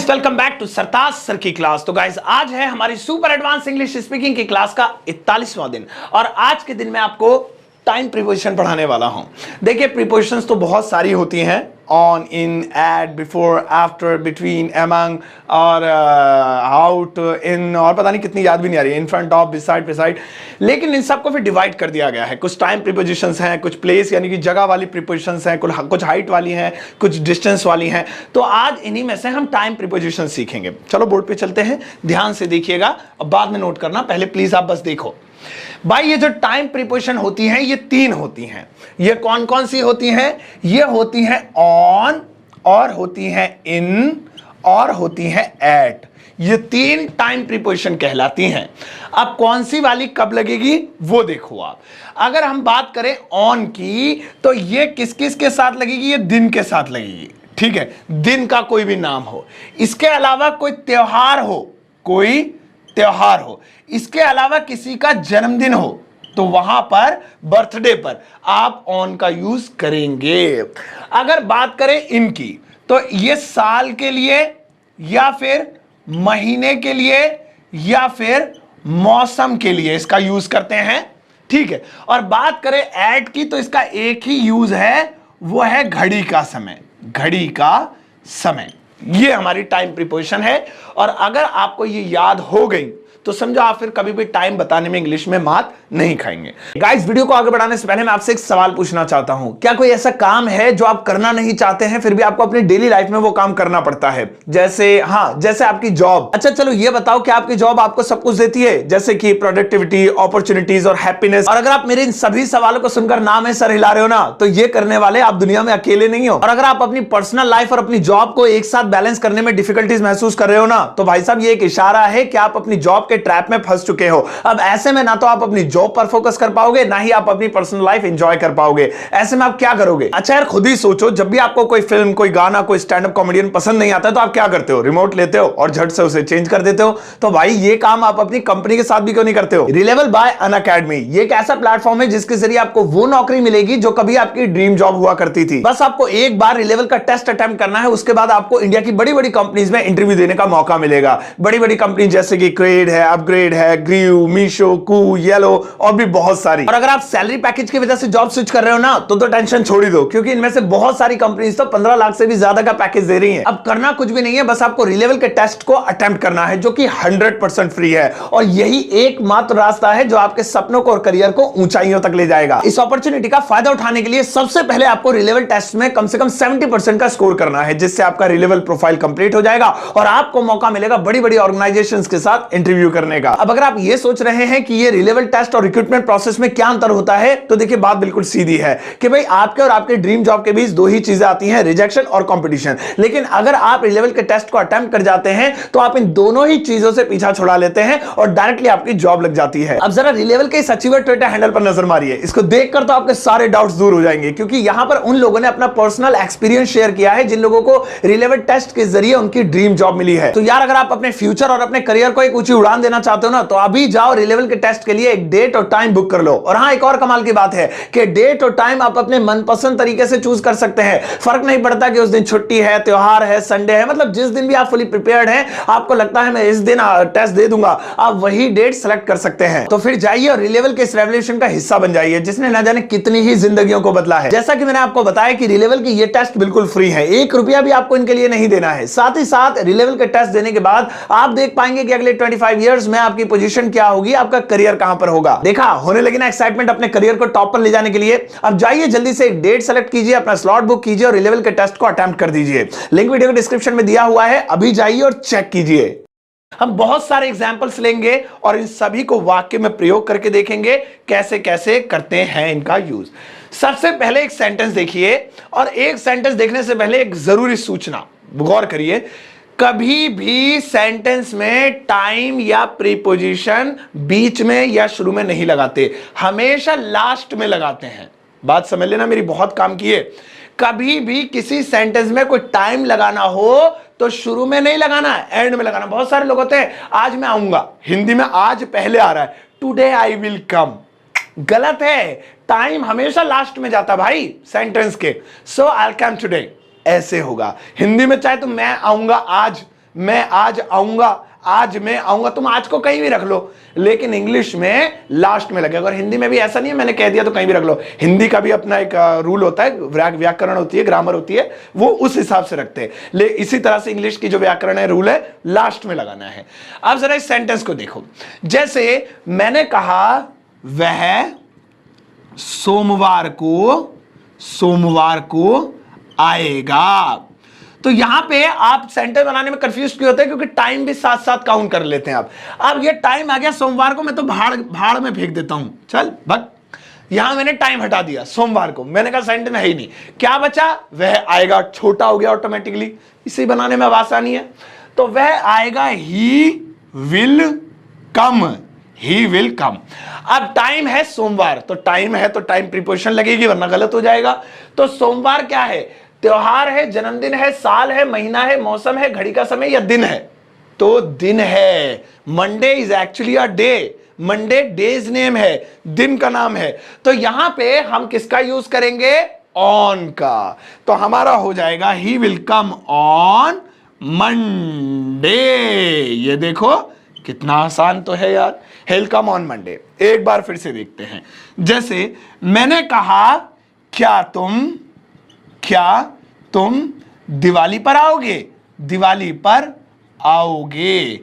Guys welcome back to Sartaj sir की class. तो guys आज है हमारी सुपर एडवांस इंग्लिश स्पीकिंग की क्लास का 41वां दिन और आज के दिन में आपको टाइम प्रीपोजिशन पढ़ाने वाला हूं। देखिए प्रीपोजिशंस तो बहुत सारी होती हैं, on, in, at, before, after, between, among और आउट, इन और पता नहीं कितनी याद भी नहीं आ रही है, in front of, beside, beside. लेकिन इन सबको फिर डिवाइड कर दिया गया है। कुछ टाइम प्रीपोजिशंस हैं, कुछ प्लेस यानी कि जगह वाली प्रीपोजिशंस हैं, कुछ हाइट वाली हैं, कुछ डिस्टेंस वाली हैं। तो आज इन्हीं में से हम टाइम प्रीपोजिशन सीखेंगे। चलो बोर्ड पे चलते हैं, ध्यान से देखिएगा और बाद में नोट करना, पहले प्लीज आप बस देखो। भाई ये जो टाइम प्रीपोजिशन होती हैं ये तीन होती हैं। ये कौन कौन सी होती हैं? ये होती हैं ऑन, और होती हैं इन, और होती हैं एट। ये तीन टाइम प्रीपोजिशन कहलाती हैं। अब कौन सी वाली कब लगेगी वो देखो आप। अगर हम बात करें ऑन की तो ये किस किस के साथ लगेगी? ये दिन के साथ लगेगी, ठीक है, दिन का कोई भी नाम हो। इसके अलावा कोई त्योहार हो, कोई त्योहार हो, इसके अलावा किसी का जन्मदिन हो तो वहां पर बर्थडे पर आप ऑन का यूज करेंगे। अगर बात करें इनकी तो ये साल के लिए या फिर महीने के लिए या फिर मौसम के लिए इसका यूज करते हैं, ठीक है। और बात करें एट की तो इसका एक ही यूज है, वो है घड़ी का समय, घड़ी का समय। ये हमारी टाइम प्रीपोजिशन है। और अगर आपको ये याद हो गई तो समझो आप फिर कभी भी टाइम बताने में इंग्लिश में मात नहीं खाएंगे। गाइस वीडियो को आगे बढ़ाने से पहले मैं आपसे एक सवाल पूछना चाहता हूं। क्या कोई ऐसा काम है जो आप करना नहीं चाहते हैं फिर भी आपको अपनी डेली लाइफ में वो काम करना पड़ता है? जैसे आपकी जॉब। अच्छा चलो ये बताओ कि आपकी जॉब आपको सब कुछ देती है, जैसे कि प्रोडक्टिविटी, अपॉर्चुनिटीज और हैप्पीनेस। और अगर आप मेरे इन सभी सवालों को सुनकर नाम है सर हिला रहे हो ना, तो ये करने वाले आप दुनिया में अकेले नहीं हो। और अगर आप अपनी पर्सनल लाइफ और अपनी जॉब को एक साथ बैलेंस करने में डिफिकल्टीज महसूस कर रहे हो ना, तो भाई साहब ये एक इशारा है कि आप अपनी जॉब के ट्रैप में फंस चुके हो। अब ऐसे में ना तो आप अपनी जॉब पर फोकस कर पाओगे, ना ही आप अपनी पर्सनल लाइफ एंजॉय कर पाओगे। ऐसे में आप क्या करोगे? अच्छा यार खुद ही सोचो, जब भी आपको कोई फिल्म, कोई गाना, कोई स्टैंड अप कॉमेडियन पसंद नहीं आता तो आप क्या करते हो? रिमोट लेते हो और झट से उसे चेंज कर देते हो। तो भाई ये काम आप अपनी कंपनी के साथ भी क्यों नहीं करते हो? रिलेवेबल बाय अनअकैडमी ये एक ऐसा प्लेटफॉर्म है जिसके जरिए आपको वो नौकरी मिलेगी जो कभी आपकी ड्रीम जॉब हुआ करती थी। बस आपको एक बार रिलेवेबल का टेस्ट अटेम्प्ट करना है, उसके बाद आपको इंडिया की बड़ी बड़ी कंपनीज में इंटरव्यू देने का मौका मिलेगा। बड़ी बड़ी कंपनी जैसे कि क्रेड है, अपग्रेड है, ग्रीव, मीशो, कू, येलो और भी बहुत सारी। और अगर आप सैलरी पैकेज की वजह से जॉब स्विच कर रहे हो ना, तो टेंशन छोड़ ही दो, क्योंकि इनमें से बहुत सारी कंपनीज तो 15 लाख से भी ज्यादा का पैकेज दे रही हैं। अब करना कुछ भी नहीं है, बस आपको रिलेवेबल के टेस्ट को अटेम्प्ट करना है जो कि 100% फ्री है। और यही एकमात्र रास्ता है जो आपके सपनों को और करियर को ऊंचाइयों तक ले जाएगा। इस अपॉर्चुनिटी का फायदा उठाने के लिए सबसे पहले आपको रिलेवेबल टेस्ट में कम से कम 70% का स्कोर करना है, जिससे आपका रिलेवेबल प्रोफाइल कंप्लीट हो जाएगा और आपको मौका मिलेगा बड़ी बड़ी ऑर्गेनाइजेशंस के साथ इंटरव्यू करने का। अब अगर आप ये सोच रहे हैं कि ये रिलेवेबल टेस्ट और रिक्रूटमेंट प्रोसेस में क्या अंतर होता है, तो देखिए बात बिल्कुल सीधी है कि भाई आपके और आपके ड्रीम जॉब के बीच दो ही चीजें आती हैं, रिजेक्शन और कंपटीशन। लेकिन अगर आप रिलेवेबल के टेस्ट को अटेम्प्ट कर जाते हैं तो आप इन दोनों ही चीजों से पीछा छुड़ा लेते हैं और डायरेक्टली आपकी जॉब लग जाती है। अब जरा रिलेवेबल के इस अचीवर ट्विटर हैंडल पर नजर मारिए। इसको देखकर तो आपके सारे डाउट्स दूर हो जाएंगे, क्योंकि यहां पर उन लोगों ने अपना पर्सनल एक्सपीरियंस शेयर किया है जिन लोगों को रिलेवेबल टेस्ट के जरिए उनकी ड्रीम जॉब मिली है। तो यार अगर आप अपने फ्यूचर और अपने करियर को एक ऊंची उड़ान देना चाहते हो ना, तो अभी जाओ रिलेवेबल के टेस्ट के लिए एक डेट और टाइम बुक कर लो। और हाँ, एक और कमाल की बात है कि डेट और टाइम आप अपने मनपसंद तरीके से चूज कर सकते हैं। फर्क नहीं पड़ता कि उस दिन छुट्टी है, त्योहार है, संडे है, मतलब जिस दिन भी आप फुली प्रिपेयर्ड हैं, आपको लगता है मैं इस दिन टेस्ट दे दूंगा, आप वही डेट सेलेक्ट कर सकते हैं। तो फिर जाइए और रिलेवेबल के इस रेवोल्यूशन का हिस्सा बन जाइए, जिसने ना जाने कितनी ही जिंदगियों को बदला है। जैसा कि मैंने आपको बताया कि रिलेवेबल की ये टेस्ट बिल्कुल फ्री है, 1 रुपया भी आपको इनके लिए नहीं देना है। साथ ही साथ रिलेवेबल के टेस्ट देने के बाद आप देख पाएंगे कि अगले 25 इयर्स में आपकी पोजीशन क्या होगी, आपका करियर कहां पर होगा। देखा, होने लगी ना एक्साइटमेंट अपने करियर को टॉप पर ले जाने के लिए? अब जाइए जल्दी से एक डेट सेलेक्ट कीजिए, अपना स्लॉट बुक कीजिए और रिलेवेबल के टेस्ट को अटेम्प्ट कर दीजिए। लिंक वीडियो के डिस्क्रिप्शन में दिया हुआ है, अभी जाइए और चेक कीजिए। हम बहुत सारे एग्जाम्पल्स लेंगे और इन सभी को वाक्य में प्रयोग करके देखेंगे कैसे कैसे करते हैं इनका यूज। सबसे पहले एक सेंटेंस देखिए, और एक सेंटेंस देखने से पहले एक जरूरी सूचना, गौर करिए। कभी भी सेंटेंस में टाइम या प्रीपोजिशन बीच में या शुरू में नहीं लगाते, हमेशा लास्ट में लगाते हैं। बात समझ लेना, मेरी बहुत काम की है। कभी भी किसी सेंटेंस में कोई टाइम लगाना हो तो शुरू में नहीं लगाना, एंड में लगाना। बहुत सारे लोग होते हैं, आज मैं आऊंगा, हिंदी में आज पहले आ रहा है, टुडे आई विल कम। गलत है, टाइम हमेशा लास्ट में जाता भाई सेंटेंस के। सो आई विल कम टुडे, ऐसे होगा। हिंदी में चाहे तो मैं आऊंगा आज, मैं आज आऊंगा, आज मैं आऊंगा, तुम आज को कहीं भी रख लो, लेकिन इंग्लिश में लास्ट में लगेगा। और हिंदी में भी ऐसा नहीं है मैंने कह दिया तो कहीं भी रख लो, हिंदी का भी अपना एक रूल होता है, व्याकरण होती है, ग्रामर होती है, वो उस हिसाब से रखते हैं। ले इसी तरह से इंग्लिश की जो व्याकरण है, रूल है, लास्ट में लगाना है। अब जरा इस सेंटेंस को देखो, जैसे मैंने कहा वह सोमवार को आएगा, तो यहां पे आप सेंटेंस बनाने में कंफ्यूज क्यों होते हैं? क्योंकि टाइम भी साथ साथ काउंट कर लेते हैं आप। अब ये टाइम आ गया सोमवार को, मैं तो भाड़ में फेंक देता हूं, चल भग, यहां मैंने टाइम हटा दिया सोमवार को, मैंने कहा सेंटेंस है ही नहीं, क्या बचा? वह आएगा, छोटा हो गया ऑटोमेटिकली, इसे बनाने में अब आसानी है। तो वह आएगा, ही विल कम, ही विल कम। अब टाइम है सोमवार, तो टाइम है तो टाइम प्रीपोजिशन लगेगी, वरना गलत हो जाएगा। तो सोमवार क्या है? त्योहार है, जन्मदिन है, साल है, महीना है, मौसम है, घड़ी का समय या दिन है? तो दिन है। Monday is actually a day, Monday days name है, दिन का नाम है। तो यहां पे हम किसका यूज करेंगे? ऑन का। तो हमारा हो जाएगा ही विल कम ऑन मंडे। ये देखो कितना आसान तो है यार, ही विल कम ऑन मंडे। एक बार फिर से देखते हैं, जैसे मैंने कहा क्या तुम दिवाली पर आओगे? दिवाली पर आओगे।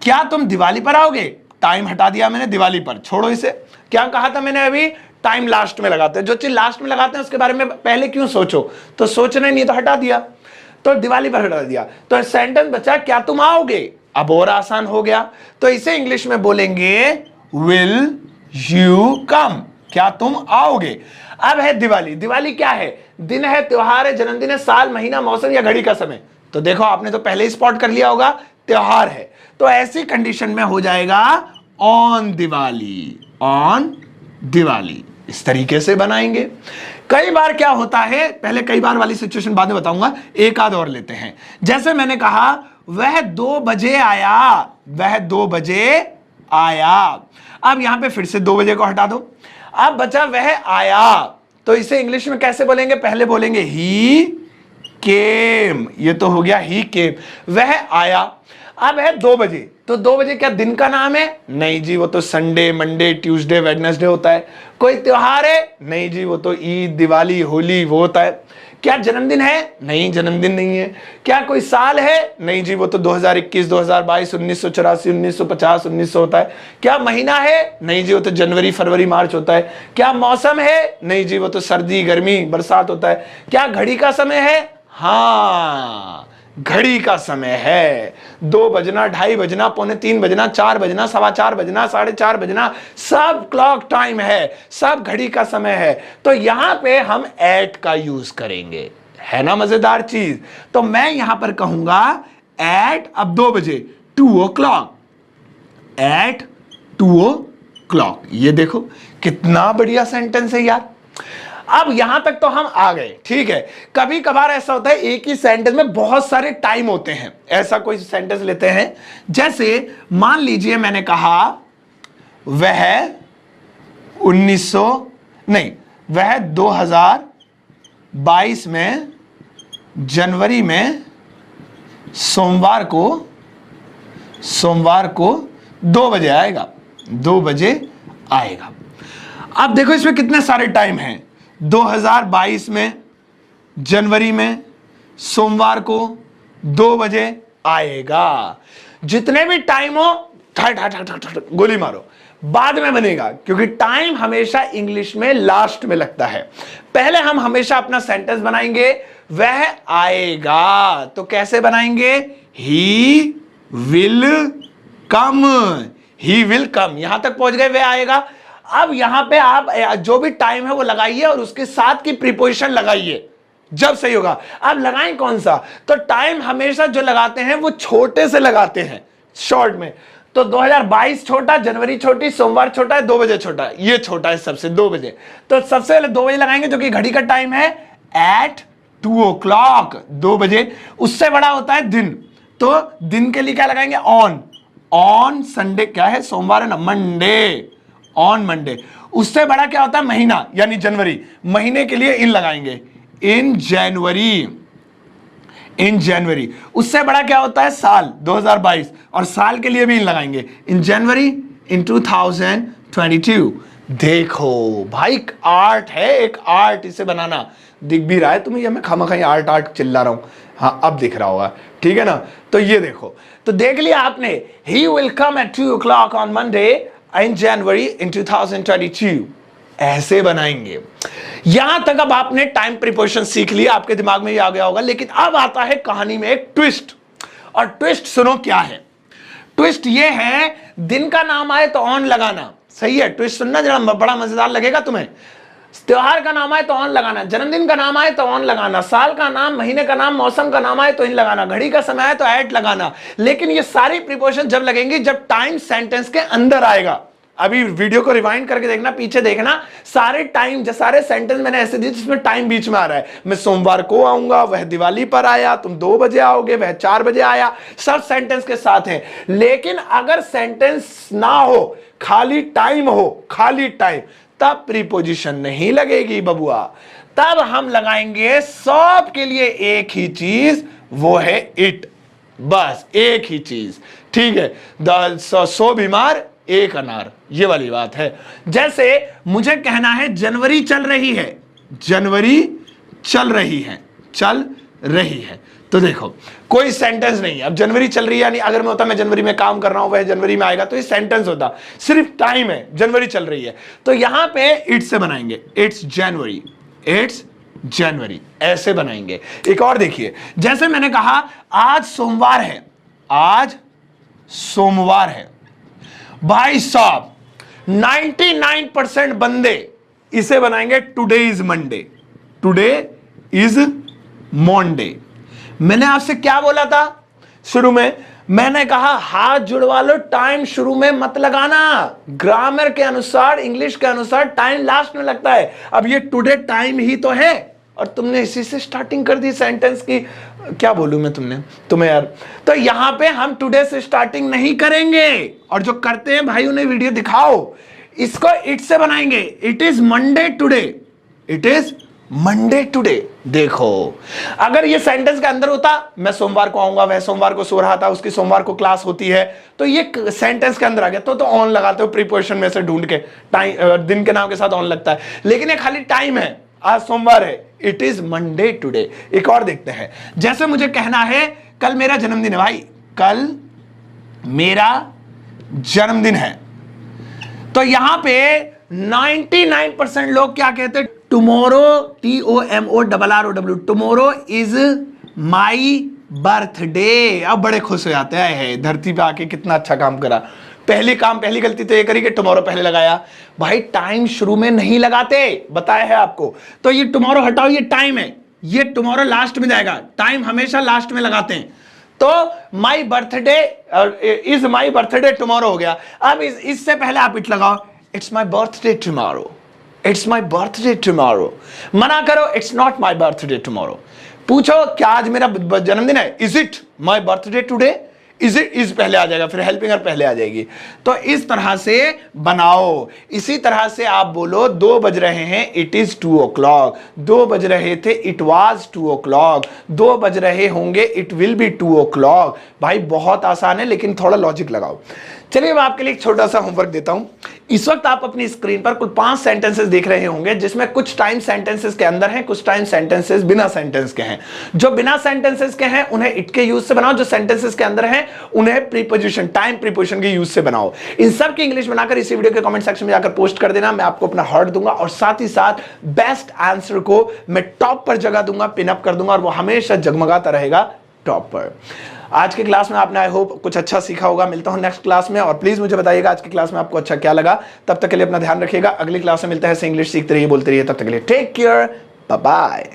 क्या तुम दिवाली पर आओगे? टाइम हटा दिया मैंने, दिवाली पर, छोड़ो इसे। क्या कहा था मैंने अभी? टाइम लास्ट में लगाते हैं, जो चीज लास्ट में लगाते हैं उसके बारे में पहले क्यों सोचो, तो सोचना नहीं तो हटा दिया, तो दिवाली पर हटा दिया। तो सेंटेंस बचा क्या तुम आओगे, अब और आसान हो गया। तो इसे इंग्लिश में बोलेंगे विल यू कम, क्या तुम आओगे। अब है दिवाली, दिवाली क्या है? दिन है, त्योहार है, जन्मदिन है, साल, महीना, मौसम या घड़ी का समय? तो देखो आपने तो पहले ही स्पॉट कर लिया होगा, त्योहार है, तो ऐसी कंडीशन में हो जाएगा ऑन दिवाली, ऑन दिवाली। इस तरीके से बनाएंगे। कई बार क्या होता है, पहले कई बार वाली सिचुएशन बाद में बताऊंगा, एक आध और लेते हैं। जैसे मैंने कहा वह 2 बजे आया, वह 2 बजे आया। अब यहां पे फिर से 2 बजे को हटा दो, अब बचा वह आया, तो इसे इंग्लिश में कैसे बोलेंगे? पहले बोलेंगे ही केम, ये तो हो गया ही केम, वह आया। अब है 2 बजे, तो 2 बजे क्या दिन का नाम है? नहीं जी, वो तो संडे, मंडे, ट्यूसडे, वेडनेसडे होता है। कोई त्योहार है? नहीं जी, वो तो ईद, दिवाली, होली वो होता है। क्या जन्मदिन है? नहीं, जन्मदिन नहीं है। क्या कोई साल है? नहीं जी, वो तो 2021, 2022, 1984, 1950, 1900 होता है। क्या महीना है? नहीं जी, वो तो जनवरी, फरवरी, मार्च होता है। क्या मौसम है? नहीं जी, वो तो सर्दी, गर्मी, बरसात होता है। क्या घड़ी का समय है? हाँ, घड़ी का समय है। 2 बजना, 2:30 बजना, 2:45 बजना, 4 बजना, 4:15 बजना, 4:30 बजना, सब क्लॉक टाइम है, सब घड़ी का समय है। तो यहां पे हम एट का यूज करेंगे, है ना मजेदार चीज। तो मैं यहां पर कहूंगा एट, अब 2 बजे, 2 o'clock, एट 2 o'clock। ये देखो कितना बढ़िया सेंटेंस है यार। अब यहां तक तो हम आ गए, ठीक है। कभी कभार ऐसा होता है एक ही सेंटेंस में बहुत सारे टाइम होते हैं। ऐसा कोई सेंटेंस लेते हैं, जैसे मान लीजिए मैंने कहा वह 2022 में जनवरी में सोमवार को 2 बजे आएगा, 2 बजे आएगा। अब देखो इसमें कितने सारे टाइम हैं। 2022 में जनवरी में सोमवार को 2 बजे आएगा। जितने भी टाइम हो गोली मारो, बाद में बनेगा, क्योंकि टाइम हमेशा इंग्लिश में लास्ट में लगता है। पहले हम हमेशा अपना सेंटेंस बनाएंगे वह आएगा, तो कैसे बनाएंगे? ही विल कम, ही विल कम, यहां तक पहुंच गए, वह आएगा। अब यहां पे आप जो भी टाइम है वो लगाइए और उसके साथ की प्रीपोजिशन लगाइए, जब सही होगा। अब लगाएं कौन सा? तो टाइम हमेशा जो लगाते हैं वो छोटे से लगाते हैं, शॉर्ट में। तो 2022 छोटा, जनवरी छोटी, सोमवार छोटा है, 2 बजे छोटा है, ये छोटा है सबसे, 2 बजे। तो सबसे पहले 2 बजे लगाएंगे, जो कि घड़ी का टाइम है, एट 2 o'clock, 2 बजे। उससे बड़ा होता है दिन, तो दिन के लिए क्या लगाएंगे? ऑन, ऑन संडे, क्या है? सोमवार है ना, मंडे, ऑन मंडे। उससे बड़ा क्या होता है? महीना, यानी जनवरी, महीने के लिए इन लगाएंगे, इन जनवरी, इन जनवरी। उससे बड़ा क्या होता है? साल 2022, और साल के लिए भी इन लगाएंगे, इन जनवरी इन 2022। देखो भाई आर्ट है, एक आर्ट, इसे बनाना दिख भी रहा है तुम्हें, या मैं खामखाई आर्ट आर्ट चिल्ला रहा हूं? हाँ अब दिख रहा होगा, ठीक है ना। तो ये देखो, तो देख लिया आपने, he will come at 2 o'clock on Monday in January in 2022। ऐसे बनाएंगे। यहां तक अब आपने टाइम प्रीपोजिशन सीख लिया, आपके दिमाग में भी आ गया होगा। लेकिन अब आता है कहानी में एक ट्विस्ट, और ट्विस्ट सुनो क्या है। ट्विस्ट ये है, दिन का नाम आए तो ऑन लगाना। सही है, ट्विस्ट सुनना जरा, बड़ा मजेदार लगेगा तुम्हें। त्योहार का नाम आए तो ऑन लगाना, जन्मदिन का नाम आए तो ऑन लगाना, साल का नाम, महीने का नाम, मौसम का नाम आए तो इन लगाना, घड़ी का समय आए तो एट लगाना। लेकिन ये सारी प्रीपोजिशन जब लगेंगी जब टाइम सेंटेंस के अंदर आएगा। अभी वीडियो को रिवाइंड करके देखना, पीछे देखना, सारे टाइम, सारे सेंटेंस मैंने ऐसे दिए जिसमें टाइम बीच में आ रहा है। मैं सोमवार को आऊंगा, वह दिवाली पर आया, तुम 2 बजे आओगे, वह 4 बजे आया, सब सेंटेंस के साथ हैं। लेकिन अगर सेंटेंस ना हो, खाली टाइम हो, खाली टाइम, तब प्रीपोजिशन नहीं लगेगी बबुआ। तब हम लगाएंगे सब के लिए एक ही चीज, वो है इट। बस एक ही चीज, ठीक है। 100 बीमार 1 अनार, ये वाली बात है। जैसे मुझे कहना है जनवरी चल रही है, जनवरी चल रही है, चल रही है। तो देखो कोई सेंटेंस नहीं है, अब जनवरी चल रही है, यानी अगर मैं होता मैं जनवरी में काम कर रहा हूं, वह जनवरी में आएगा, तो ये सेंटेंस होता। सिर्फ टाइम है, जनवरी चल रही है, तो यहां पे इट से बनाएंगे, इट्स जनवरी, इट्स जनवरी, ऐसे बनाएंगे। एक और देखिए, जैसे मैंने कहा आज सोमवार है, आज सोमवार है। भाई साहब 99% बंदे इसे बनाएंगे today is Monday, today is Monday. मैंने आपसे क्या बोला था शुरू में? मैंने कहा हाथ जुड़वा लो, टाइम शुरू में मत लगाना। ग्रामर के अनुसार, इंग्लिश के अनुसार टाइम लास्ट में लगता है। अब ये टुडे टाइम ही तो है, और तुमने इसी से स्टार्टिंग कर दी सेंटेंस की। क्या बोलूं मैं तुम्हें यार। तो यहां पे हम टुडे से स्टार्टिंग नहीं करेंगे, और जो करते हैं भाई उन्हें वीडियो दिखाओ। इसको इट से बनाएंगे, it is Monday today, it is Monday today. देखो अगर ये सेंटेंस के अंदर होता, मैं सोमवार को आऊंगा, वह सोमवार को सो रहा था, उसकी सोमवार को क्लास होती है, तो ये सेंटेंस के अंदर आ गया, तो ऑन लगाते हो प्रीपोजिशन में से ढूंढ के, टाइम दिन के नाम के साथ ऑन लगता है। लेकिन ये खाली टाइम है, आज सोमवार है, इट इज मंडे टुडे। एक और देखते हैं, जैसे मुझे कहना है कल मेरा जन्मदिन है, भाई कल मेरा जन्मदिन है, तो यहां पे 99% लोग क्या कहते हैं? Tomorrow, TOMORROW, tomorrow is my birthday. अब बड़े खुश हो जाते हैं, धरती पे आके कितना अच्छा काम करा। पहली गलती तो ये करी कि टुमारो पहले लगाया। भाई टाइम शुरू में नहीं लगाते, बताया है आपको। तो ये टुमारो हटाओ, ये टाइम है, ये टुमारो लास्ट में जाएगा, टाइम हमेशा लास्ट में लगाते हैं। तो my birthday is my birthday tomorrow हो गया। अब इससे पहले आप इट लगाओ, it's my birthday tomorrow, it's my birthday tomorrow. मना करो, it's not my birthday tomorrow. पूछो क्या आज मेरा जन्मदिन है, is it my birthday today, is it, is पहले आ जाएगा, फिर हेल्पिंग पहले आ जाएगी। तो इस तरह से बनाओ। इसी तरह से आप बोलो 2 बज रहे हैं, इट इज 2 o'clock, 2 बज रहे थे, इट वाज 2 o'clock, 2 बज रहे होंगे, इट विल बी 2 o'clock। भाई बहुत आसान है, लेकिन थोड़ा लॉजिक लगाओ। चलिए मैं आपके लिए एक छोटा सा होमवर्क देता हूं। इस वक्त आप अपनी स्क्रीन पर कुल 5 सेंटेंसेस देख रहे होंगे, जिसमें कुछ टाइम सेंटेंसेस के अंदर हैं, कुछ टाइम सेंटेंसेस बिना सेंटेंस के हैं। जो बिना सेंटेंसेस के हैं उन्हें इट के यूज से बनाओ, जो सेंटेंसेस के अंदर हैं उन्हें प्रीपोजिशन, टाइम प्रीपोजिशन के यूज से बनाओ। इन सब की इंग्लिश बनाकर इसी वीडियो के कमेंट सेक्शन में जाकर पोस्ट कर देना, मैं आपको अपना हार्ट दूंगा, और साथ ही साथ बेस्ट आंसर को मैं टॉप पर जगह दूंगा, पिनअप कर दूंगा, और वो हमेशा जगमगाता रहेगा टॉप पर। आज की क्लास में आपने आई होप कुछ अच्छा सीखा होगा। मिलता हूं नेक्स्ट क्लास में, और प्लीज मुझे बताइएगा आज की क्लास में आपको अच्छा क्या लगा। तब तक के लिए अपना ध्यान रखिएगा। अगली क्लास में मिलता है, इंग्लिश सीखते रहिए, बोलते रहिए। तब तक के लिए टेक केयर, बाय बाय।